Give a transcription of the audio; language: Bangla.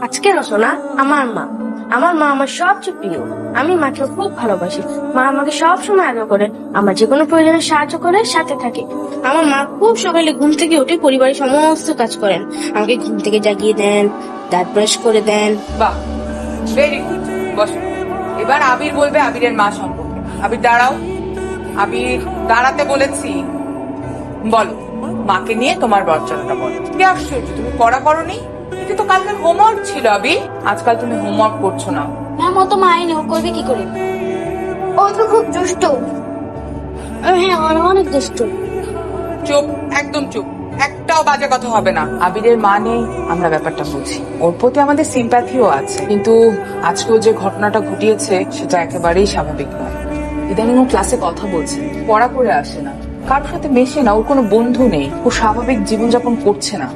আজকে রচনা আমার মা। আমার মা আমার সবচেয়ে প্রিয়। আমি মাকে খুব ভালোবাসি। মা আমাকে সব সময় আদর করে, আমার যে কোনো প্রয়োজনে সাহায্য করে, সাথে থাকে। আমার মা খুব সকালে ঘুম থেকে উঠে পরিবারের সমস্ত কাজ করেন। আমাকে ঘুম থেকে জাগিয়ে দেন, দাঁত ব্রাশ করে দেন। বাহ, ভেরি গুড। বস, এবার আবির বলবে আবিরের মা সম্পর্কে। আবির দাঁড়াও। আবির দাঁড়াতে বলেছি। বলো, মাকে নিয়ে তোমার বর্চনাটা বলো। কি আশ্চর্য, তুমি পড়া করোনি? এটা তো কালকের হোমওয়ার্ক ছিল আবির। আজকাল তুমি হোমওয়ার্ক করছো না। ম্যাম, ও তো মাইনে, ও করবে কি করে? ও তো খুব দুষ্ট। হ্যাঁ, অনেক দুষ্ট। চুপ, একদম চুপ। একটাও বাজে কথা হবে না। আবিরের মা নেই, আমরা ব্যাপারটা বুঝি। ওর প্রতি আমাদের সিম্প্যাথিও আছে, কিন্তু আজকেও যে ঘটনাটা ঘটিয়েছে সেটা একেবারেই স্বাভাবিক নয়। ইদানিং ও ক্লাসে কথা বলছে, পড়া করে আসে না, কারোর সাথে মেশে না, ওর কোনো বন্ধু নেই, ও স্বাভাবিক জীবনযাপন করছে না।